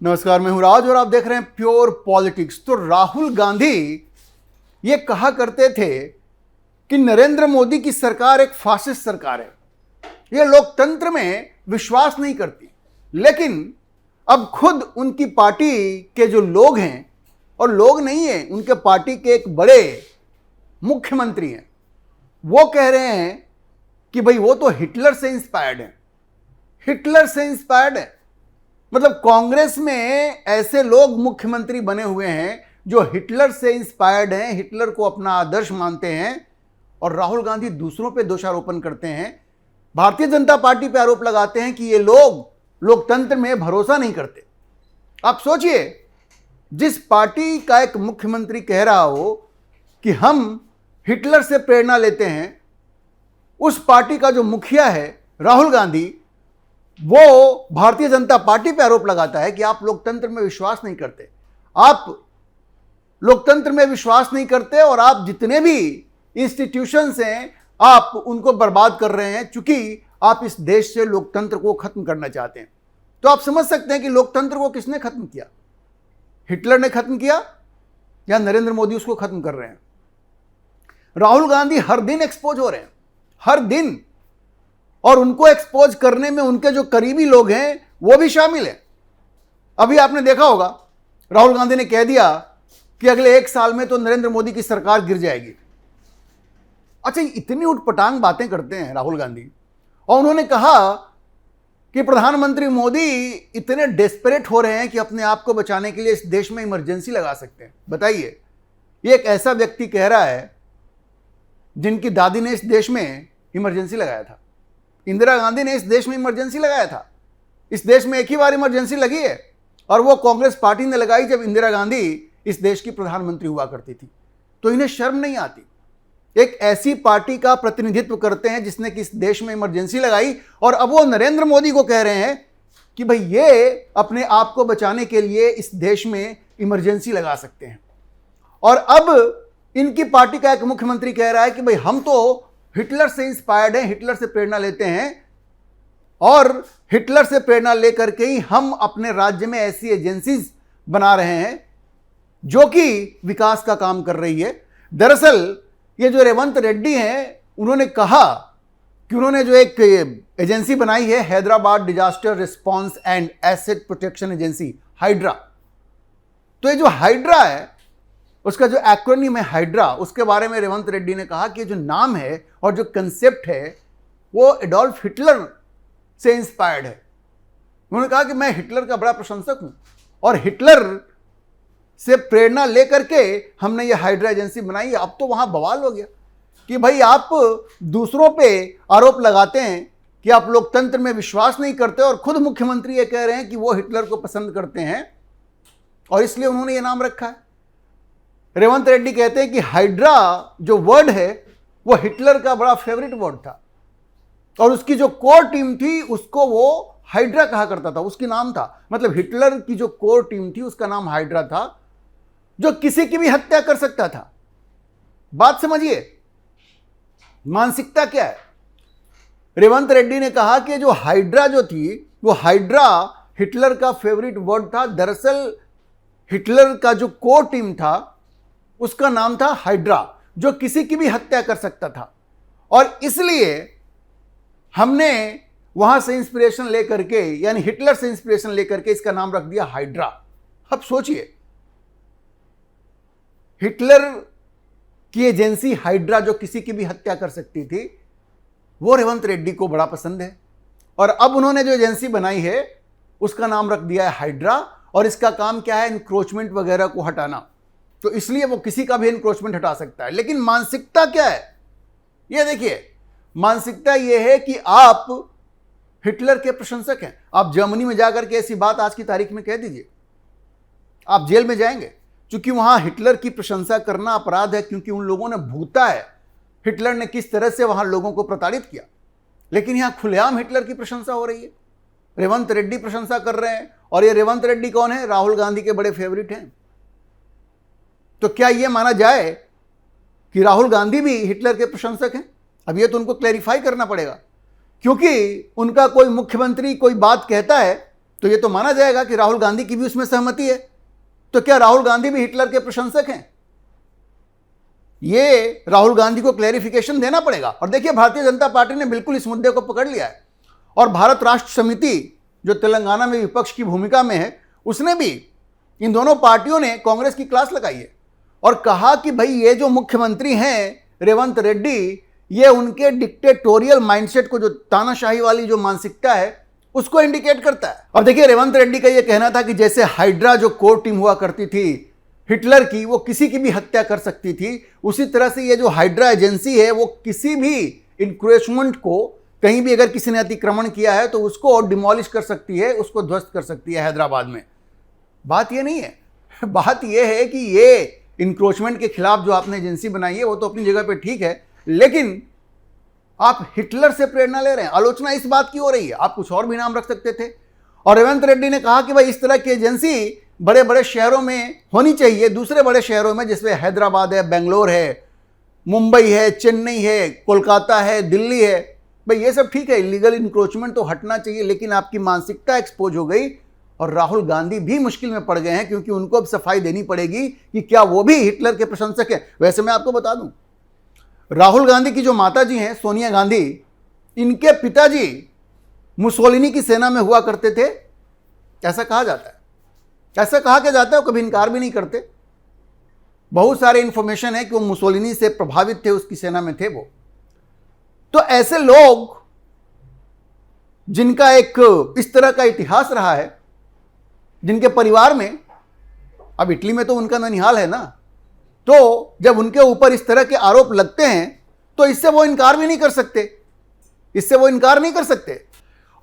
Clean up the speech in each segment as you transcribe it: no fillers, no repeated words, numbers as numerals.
नमस्कार, मैं हूं राज और आप देख रहे हैं प्योर पॉलिटिक्स। तो राहुल गांधी ये कहा करते थे कि नरेंद्र मोदी की सरकार एक फासिस्ट सरकार है, ये लोकतंत्र में विश्वास नहीं करती। लेकिन अब खुद उनकी पार्टी के जो लोग हैं, और लोग नहीं हैं, उनके पार्टी के एक बड़े मुख्यमंत्री हैं, वो कह रहे हैं कि भाई वो तो हिटलर से इंस्पायर्ड है। हिटलर से इंस्पायर्ड है मतलब कांग्रेस में ऐसे लोग मुख्यमंत्री बने हुए हैं जो हिटलर से इंस्पायर्ड हैं, हिटलर को अपना आदर्श मानते हैं। और राहुल गांधी दूसरों पे दोषारोपण करते हैं, भारतीय जनता पार्टी पे आरोप लगाते हैं कि ये लोग लोकतंत्र में भरोसा नहीं करते। आप सोचिए, जिस पार्टी का एक मुख्यमंत्री कह रहा हो कि हम हिटलर से प्रेरणा लेते हैं, उस पार्टी का जो मुखिया है राहुल गांधी, वो भारतीय जनता पार्टी पे आरोप लगाता है कि आप लोकतंत्र में विश्वास नहीं करते, आप लोकतंत्र में विश्वास नहीं करते और आप जितने भी इंस्टीट्यूशंस हैं आप उनको बर्बाद कर रहे हैं, चूंकि आप इस देश से लोकतंत्र को खत्म करना चाहते हैं। तो आप समझ सकते हैं कि लोकतंत्र को किसने खत्म किया, हिटलर ने खत्म किया या नरेंद्र मोदी उसको खत्म कर रहे हैं। राहुल गांधी हर दिन एक्सपोज हो रहे हैं, हर दिन, और उनको एक्सपोज करने में उनके जो करीबी लोग हैं वो भी शामिल हैं। अभी आपने देखा होगा, राहुल गांधी ने कह दिया कि अगले 1 साल में तो नरेंद्र मोदी की सरकार गिर जाएगी। अच्छा, इतनी उटपटांग बातें करते हैं राहुल गांधी। और उन्होंने कहा कि प्रधानमंत्री मोदी इतने डेस्परेट हो रहे हैं कि अपने आप को बचाने के लिए इस देश में इमरजेंसी लगा सकते हैं। बताइए, ये एक ऐसा व्यक्ति कह रहा है जिनकी दादी ने इस देश में इमरजेंसी लगाया था, इंदिरा गांधी ने इस देश में इमरजेंसी लगाया था। इस देश में एक ही बार इमरजेंसी लगी है और वो कांग्रेस पार्टी ने लगाई जब इंदिरा गांधी इस देश की प्रधानमंत्री हुआ करती थी। तो इन्हें शर्म नहीं आती, एक ऐसी पार्टी का प्रतिनिधित्व करते हैं जिसने कि इस देश में इमरजेंसी लगाई, और अब वो नरेंद्र मोदी को कह रहे हैं कि भाई ये अपने आप को बचाने के लिए इस देश में इमरजेंसी लगा सकते हैं। और अब इनकी पार्टी का एक मुख्यमंत्री कह रहा है कि भाई हम तो हिटलर से इंस्पायर्ड हैं, हिटलर से प्रेरणा लेते हैं, और हिटलर से प्रेरणा लेकर के ही हम अपने राज्य में ऐसी एजेंसीज बना रहे हैं जो कि विकास का काम कर रही है। दरअसल ये जो रेवंत रेड्डी हैं, उन्होंने कहा कि उन्होंने जो एक एजेंसी बनाई है, Hyderabad disaster response and asset protection agency, hydra. तो ये जो हाइड्रा है, उसका जो एक्रोनिम है हाइड्रा, उसके बारे में रेवंत रेड्डी ने कहा कि जो नाम है और जो कंसेप्ट है वो एडोल्फ हिटलर से इंस्पायर्ड है। उन्होंने कहा कि मैं हिटलर का बड़ा प्रशंसक हूं और हिटलर से प्रेरणा लेकर के हमने ये हाइड्रा एजेंसी बनाई। अब तो वहां बवाल हो गया कि भाई आप दूसरों पे आरोप लगाते हैं कि आप लोकतंत्र में विश्वास नहीं करते, और खुद मुख्यमंत्री ये कह रहे हैं कि वो हिटलर को पसंद करते हैं और इसलिए उन्होंने ये नाम रखा है। रेवंत रेड्डी कहते हैं कि हाइड्रा जो वर्ड है वो हिटलर का बड़ा फेवरेट वर्ड था, और उसकी जो कोर टीम थी उसको वो हाइड्रा कहा करता था, उसकी नाम था। मतलब हिटलर की जो कोर टीम थी उसका नाम हाइड्रा था, जो किसी की भी हत्या कर सकता था। बात समझिए, मानसिकता क्या है। रेवंत रेड्डी ने कहा कि जो हाइड्रा जो थी, वो हाइड्रा हिटलर का फेवरेट वर्ड था। दरअसल हिटलर का जो कोर टीम था उसका नाम था हाइड्रा, जो किसी की भी हत्या कर सकता था, और इसलिए हमने वहां से इंस्पिरेशन लेकर के, यानी हिटलर से इंस्पिरेशन लेकर के इसका नाम रख दिया हाइड्रा। अब सोचिए, हिटलर की एजेंसी हाइड्रा जो किसी की भी हत्या कर सकती थी, वो रेवंत रेड्डी को बड़ा पसंद है, और अब उन्होंने जो एजेंसी बनाई है उसका नाम रख दिया है हाइड्रा, और इसका काम क्या है, इंक्रोचमेंट वगैरह को हटाना। तो इसलिए वो किसी का भी इंक्रोचमेंट हटा सकता है। लेकिन मानसिकता क्या है, ये देखिए, मानसिकता ये है कि आप हिटलर के प्रशंसक हैं। आप जर्मनी में जाकर के ऐसी बात आज की तारीख में कह दीजिए, आप जेल में जाएंगे, क्योंकि वहां हिटलर की प्रशंसा करना अपराध है, क्योंकि उन लोगों ने भूता है हिटलर ने किस तरह से वहां लोगों को प्रताड़ित किया। लेकिन यहां खुलेआम हिटलर की प्रशंसा हो रही है, रेवंत रेड्डी प्रशंसा कर रहे हैं, और ये रेवंत रेड्डी कौन है, राहुल गांधी के बड़े फेवरेट हैं। तो क्या यह माना जाए कि राहुल गांधी भी हिटलर के प्रशंसक हैं? अब यह तो उनको क्लैरिफाई करना पड़ेगा, क्योंकि उनका कोई मुख्यमंत्री कोई बात कहता है तो ये तो माना जाएगा कि राहुल गांधी की भी उसमें सहमति है। तो क्या राहुल गांधी भी हिटलर के प्रशंसक हैं? ये राहुल गांधी को क्लैरिफिकेशन देना पड़ेगा। और देखिए, भारतीय जनता पार्टी ने बिल्कुल इस मुद्दे को पकड़ लिया है और भारत राष्ट्र समिति जो तेलंगाना में विपक्ष की भूमिका में है, उसने भी इन दोनों पार्टियों ने कांग्रेस की क्लास लगाई है और कहा कि भाई ये जो मुख्यमंत्री हैं रेवंत रेड्डी, ये उनके डिक्टेटोरियल माइंडसेट को, जो तानाशाही वाली जो मानसिकता है, उसको इंडिकेट करता है। अब देखिए, रेवंत रेड्डी का यह कहना था कि जैसे हाइड्रा जो कोर टीम हुआ करती थी हिटलर की, वो किसी की भी हत्या कर सकती थी, उसी तरह से ये जो हाइड्रा एजेंसी है वो किसी भी इंक्रोचमेंट को, कहीं भी अगर किसी ने अतिक्रमण किया है तो उसको डिमोलिश कर सकती है, उसको ध्वस्त कर सकती है हैदराबाद में। बात ये नहीं है, बात ये है कि ये इंक्रोचमेंट के खिलाफ जो आपने एजेंसी बनाई है वो तो अपनी जगह पे ठीक है, लेकिन आप हिटलर से प्रेरणा ले रहे हैं। आलोचना इस बात की हो रही है, आप कुछ और भी नाम रख सकते थे। और रेवंत रेड्डी ने कहा कि भाई इस तरह की एजेंसी बड़े बड़े शहरों में होनी चाहिए, दूसरे बड़े शहरों में, जिसमें हैदराबाद है, बेंगलोर है, मुंबई है, चेन्नई है, कोलकाता है, दिल्ली है। भाई ये सब ठीक है, इलीगल इंक्रोचमेंट तो हटना चाहिए, लेकिन आपकी मानसिकता एक्सपोज हो गई और राहुल गांधी भी मुश्किल में पड़ गए हैं, क्योंकि उनको अब सफाई देनी पड़ेगी कि क्या वो भी हिटलर के प्रशंसक हैं। वैसे मैं आपको बता दूं, राहुल गांधी की जो माताजी हैं सोनिया गांधी, इनके पिताजी मुसोलिनी की सेना में हुआ करते थे, ऐसा कहा जाता है। ऐसा कहा क्या जाता है, वो कभी इनकार भी नहीं करते। बहुत सारे इंफॉर्मेशन है कि वो मुसोलिनी से प्रभावित थे, उसकी सेना में थे वो। तो ऐसे लोग जिनका एक इस तरह का इतिहास रहा है, जिनके परिवार में, अब इटली में तो उनका ननिहाल है ना, तो जब उनके ऊपर इस तरह के आरोप लगते हैं तो इससे वो इनकार भी नहीं कर सकते, इससे वो इनकार नहीं कर सकते।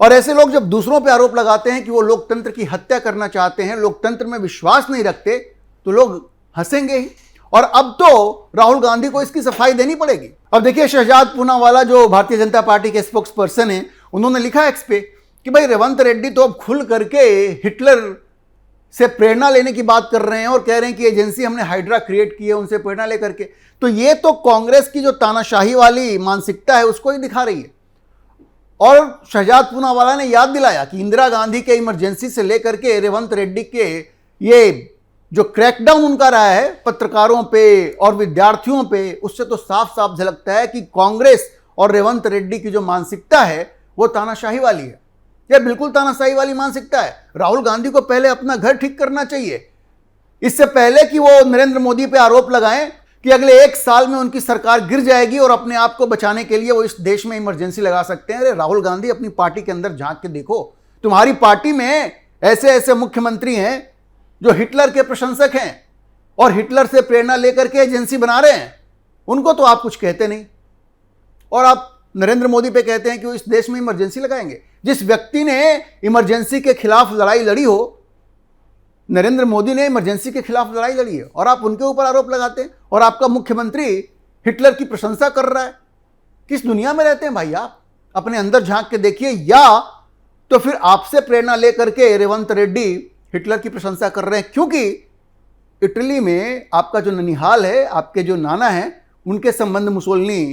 और ऐसे लोग जब दूसरों पे आरोप लगाते हैं कि वो लोकतंत्र की हत्या करना चाहते हैं, लोकतंत्र में विश्वास नहीं रखते, तो लोग हंसेंगे ही। और अब तो राहुल गांधी को इसकी सफाई देनी पड़ेगी। अब देखिए, शहजाद पूनावाला जो भारतीय जनता पार्टी के स्पोक्स पर्सन हैं, उन्होंने लिखा एक्स पे कि भाई रेवंत रेड्डी तो अब खुल करके हिटलर से प्रेरणा लेने की बात कर रहे हैं और कह रहे हैं कि एजेंसी हमने हाइड्रा क्रिएट की है उनसे प्रेरणा लेकर के। तो ये तो कांग्रेस की जो तानाशाही वाली मानसिकता है उसको ही दिखा रही है। और शहजाद पूनावाला ने याद दिलाया कि इंदिरा गांधी के इमरजेंसी से लेकर के रेवंत रेड्डी के ये जो क्रैकडाउन उनका रहा है पत्रकारों पे और विद्यार्थियों पे, उससे तो साफ साफ झलकता है कि कांग्रेस और रेवंत रेड्डी की जो मानसिकता है वो तानाशाही वाली है। यह बिल्कुल तानाशाही वाली मानसिकता है। राहुल गांधी को पहले अपना घर ठीक करना चाहिए, इससे पहले कि वो नरेंद्र मोदी पे आरोप लगाएं कि अगले 1 साल में उनकी सरकार गिर जाएगी और अपने आप को बचाने के लिए वो इस देश में इमरजेंसी लगा सकते हैं। अरे राहुल गांधी, अपनी पार्टी के अंदर झांक के देखो, तुम्हारी पार्टी में ऐसे ऐसे मुख्यमंत्री हैं जो हिटलर के प्रशंसक हैं और हिटलर से प्रेरणा लेकर के एजेंसी बना रहे हैं, उनको तो आप कुछ कहते नहीं। और आप नरेंद्र मोदी पे कहते हैं कि वो इस देश में इमरजेंसी लगाएंगे। जिस व्यक्ति ने इमरजेंसी के खिलाफ लड़ाई लड़ी हो, नरेंद्र मोदी ने इमरजेंसी के खिलाफ लड़ाई लड़ी है, और आप उनके ऊपर आरोप लगाते हैं और आपका मुख्यमंत्री हिटलर की प्रशंसा कर रहा है। किस दुनिया में रहते हैं भाई आप? अपने अंदर झांक के देखिए, या तो फिर आपसे प्रेरणा लेकर के रेवंत रेड्डी हिटलर की प्रशंसा कर रहे हैं, क्योंकि इटली में आपका जो ननिहाल है, आपके जो नाना हैं, उनके संबंध मुसोलिनी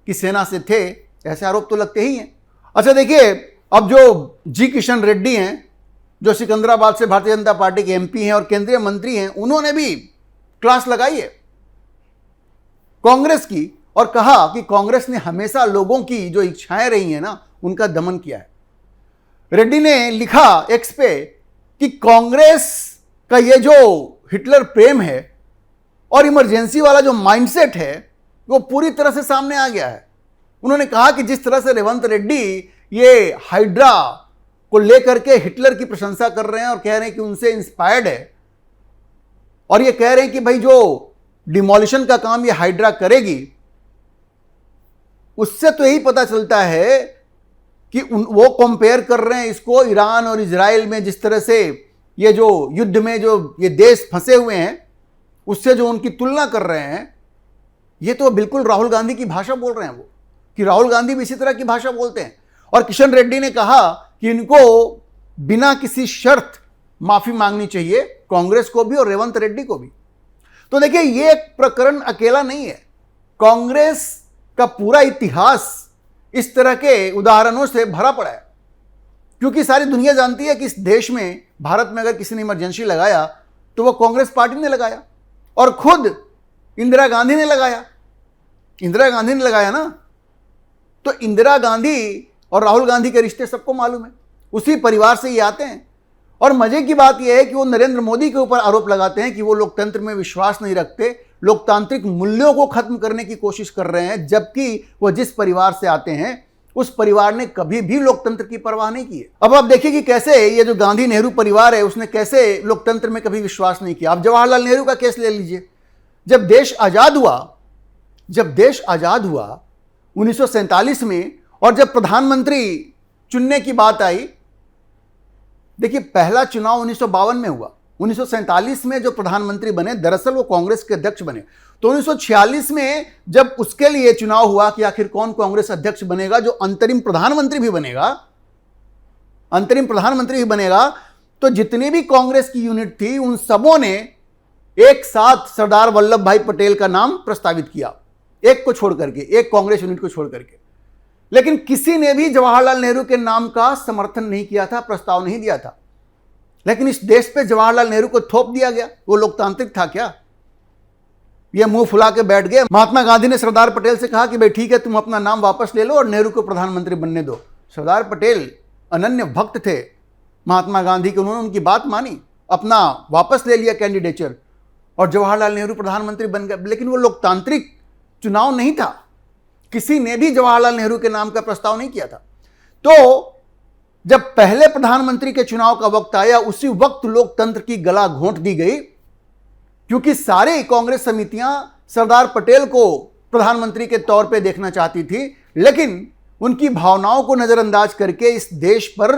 की सेना से थे। ऐसे आरोप तो लगते ही हैं। अच्छा देखिए, अब जो जी किशन रेड्डी हैं, जो सिकंदराबाद से भारतीय जनता पार्टी के एमपी हैं और केंद्रीय मंत्री हैं, उन्होंने भी क्लास लगाई है कांग्रेस की और कहा कि कांग्रेस ने हमेशा लोगों की जो इच्छाएं रही हैं ना, उनका दमन किया है। रेड्डी ने लिखा एक्स पे कि कांग्रेस का ये जो हिटलर प्रेम है और इमरजेंसी वाला जो माइंडसेट है वो पूरी तरह से सामने आ गया है। उन्होंने कहा कि जिस तरह से रेवंत रेड्डी ये हाइड्रा को लेकर के हिटलर की प्रशंसा कर रहे हैं और कह रहे हैं कि उनसे इंस्पायर्ड है, और ये कह रहे हैं कि भाई जो डिमोलिशन का काम ये हाइड्रा करेगी, उससे तो यही पता चलता है कि वो कंपेयर कर रहे हैं इसको ईरान और इजराइल में, जिस तरह से ये जो युद्ध में जो ये देश फंसे हुए हैं, उससे जो उनकी तुलना कर रहे हैं, ये तो बिल्कुल राहुल गांधी की भाषा बोल रहे हैं वो, कि राहुल गांधी भी इसी तरह की भाषा बोलते हैं। और किशन रेड्डी ने कहा कि इनको बिना किसी शर्त माफी मांगनी चाहिए, कांग्रेस को भी और रेवंत रेड्डी को भी। तो देखिए, ये प्रकरण अकेला नहीं है, कांग्रेस का पूरा इतिहास इस तरह के उदाहरणों से भरा पड़ा है। क्योंकि सारी दुनिया जानती है कि इस देश में, भारत में अगर किसी ने इमरजेंसी लगाया तो वो कांग्रेस पार्टी ने लगाया और खुद इंदिरा गांधी ने लगाया। इंदिरा गांधी ने लगाया ना। तो इंदिरा गांधी और राहुल गांधी के रिश्ते सबको मालूम है, उसी परिवार से ये आते हैं। और मजे की बात यह है कि वो नरेंद्र मोदी के ऊपर आरोप लगाते हैं कि वो लोकतंत्र में विश्वास नहीं रखते, लोकतांत्रिक मूल्यों को खत्म करने की कोशिश कर रहे हैं, जबकि वो जिस परिवार से आते हैं उस परिवार ने कभी भी लोकतंत्र की परवाह नहीं की है। अब आप देखिए कि कैसे ये जो गांधी नेहरू परिवार है उसने कैसे लोकतंत्र में कभी विश्वास नहीं किया। आप जवाहरलाल नेहरू का केस ले लीजिए। जब देश आजाद हुआ 1947 में, और जब प्रधानमंत्री चुनने की बात आई, देखिए पहला चुनाव 1952 में हुआ। 1947 में जो प्रधानमंत्री बने, दरअसल वो कांग्रेस के अध्यक्ष बने। तो 1946 में जब उसके लिए चुनाव हुआ कि आखिर कौन कांग्रेस अध्यक्ष बनेगा, जो अंतरिम प्रधानमंत्री भी बनेगा, तो जितनी भी कांग्रेस की यूनिट थी उन सबों ने एक साथ सरदार वल्लभ भाई पटेल का नाम प्रस्तावित किया, एक को छोड़ करके, एक कांग्रेस यूनिट को छोड़ करके। लेकिन किसी ने भी जवाहरलाल नेहरू के नाम का समर्थन नहीं किया था, प्रस्ताव नहीं दिया था। लेकिन इस देश पे जवाहरलाल नेहरू को थोप दिया गया। वो लोकतांत्रिक था क्या? ये मुंह फुला के बैठ गए। महात्मा गांधी ने सरदार पटेल से कहा कि भाई ठीक है, तुम अपना नाम वापस ले लो और नेहरू को प्रधानमंत्री बनने दो। सरदार पटेल अनन्य भक्त थे महात्मा गांधी के, उन्होंने उनकी बात मानी, अपना वापस ले लिया कैंडिडेचर, और जवाहरलाल नेहरू प्रधानमंत्री बन गए। लेकिन वो लोकतांत्रिक चुनाव नहीं था, किसी ने भी जवाहरलाल नेहरू के नाम का प्रस्ताव नहीं किया था। तो जब पहले प्रधानमंत्री के चुनाव का वक्त आया, उसी वक्त लोकतंत्र की गला घोंट दी गई, क्योंकि सारे कांग्रेस समितियां सरदार पटेल को प्रधानमंत्री के तौर पे देखना चाहती थी, लेकिन उनकी भावनाओं को नजरअंदाज करके इस देश पर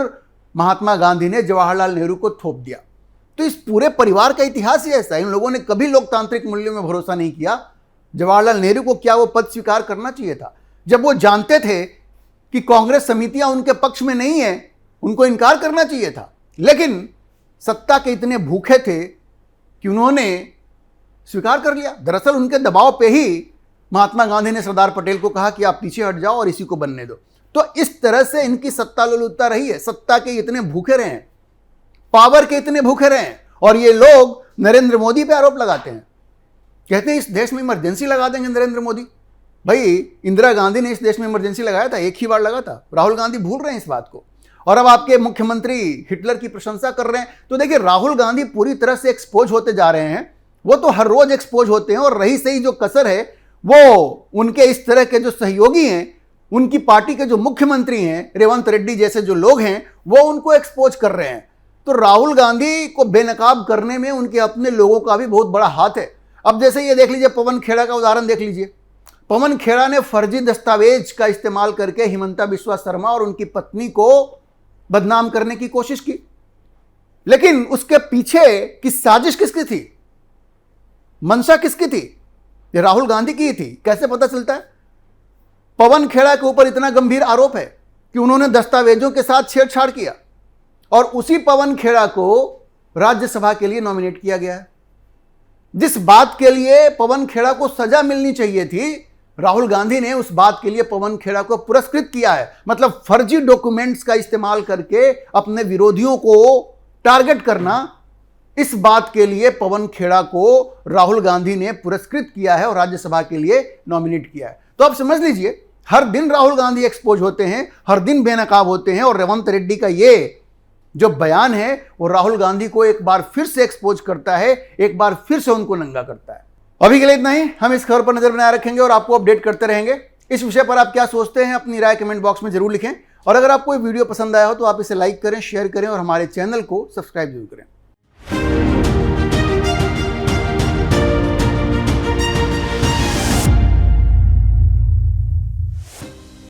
महात्मा गांधी ने जवाहरलाल नेहरू को थोप दिया। तो इस पूरे परिवार का इतिहास ही ऐसा है। इन लोगों ने कभी लोकतांत्रिक मूल्यों में भरोसा नहीं किया। जवाहरलाल नेहरू को क्या वो पद स्वीकार करना चाहिए था? जब वो जानते थे कि कांग्रेस समितियां उनके पक्ष में नहीं है, उनको इनकार करना चाहिए था। लेकिन सत्ता के इतने भूखे थे कि उन्होंने स्वीकार कर लिया। दरअसल उनके दबाव पे ही महात्मा गांधी ने सरदार पटेल को कहा कि आप पीछे हट जाओ और इसी को बनने दो। तो इस तरह से इनकी सत्ता लोलुपता रही है। सत्ता के इतने भूखे रहे हैं, पावर के इतने भूखे रहे हैं, और ये लोग नरेंद्र मोदी पे आरोप लगाते हैं, कहते हैं इस देश में इमरजेंसी लगा देंगे नरेंद्र मोदी। भाई इंदिरा गांधी ने इस देश में इमरजेंसी लगाया था, एक ही बार लगा था। राहुल गांधी भूल रहे हैं इस बात को, और अब आपके मुख्यमंत्री हिटलर की प्रशंसा कर रहे हैं। तो देखिए राहुल गांधी पूरी तरह से एक्सपोज होते जा रहे हैं। वो तो हर रोज एक्सपोज होते हैं, और रही सही जो कसर है वो उनके इस तरह के जो सहयोगी हैं, उनकी पार्टी के जो मुख्यमंत्री हैं, रेवंत रेड्डी जैसे जो लोग हैं, वो उनको एक्सपोज कर रहे हैं। तो राहुल गांधी को बेनकाब करने में उनके अपने लोगों का भी बहुत बड़ा हाथ है। अब जैसे ये देख लीजिए, पवन खेड़ा का उदाहरण देख लीजिए। पवन खेड़ा ने फर्जी दस्तावेज का इस्तेमाल करके हिमंता बिस्वा शर्मा और उनकी पत्नी को बदनाम करने की कोशिश की, लेकिन उसके पीछे की साजिश किसकी थी, मंशा किसकी थी? ये राहुल गांधी की थी। कैसे पता चलता है? पवन खेड़ा के ऊपर इतना गंभीर आरोप है कि उन्होंने दस्तावेजों के साथ छेड़छाड़ किया, और उसी पवन खेड़ा को राज्यसभा के लिए नॉमिनेट किया गया है। जिस बात के लिए पवन खेड़ा को सजा मिलनी चाहिए थी, राहुल गांधी ने उस बात के लिए पवन खेड़ा को पुरस्कृत किया है। मतलब फर्जी डॉक्यूमेंट्स का इस्तेमाल करके अपने विरोधियों को टारगेट करना, इस बात के लिए पवन खेड़ा को राहुल गांधी ने पुरस्कृत किया है और राज्यसभा के लिए नॉमिनेट किया है। तो आप समझ लीजिए, हर दिन राहुल गांधी एक्सपोज होते हैं, हर दिन बेनकाब होते हैं, और रेवंत रेड्डी का ये जो बयान है वो राहुल गांधी को एक बार फिर से एक्सपोज करता है, एक बार फिर से उनको नंगा करता है। अभी के लिए इतना ही। हम इस खबर पर नजर बनाए रखेंगे और आपको अपडेट करते रहेंगे। इस विषय पर आप क्या सोचते हैं, अपनी राय कमेंट बॉक्स में जरूर लिखें। और अगर आपको ये वीडियो पसंद आया हो तो आप इसे लाइक करें, शेयर करें और हमारे चैनल को सब्सक्राइब जरूर करें।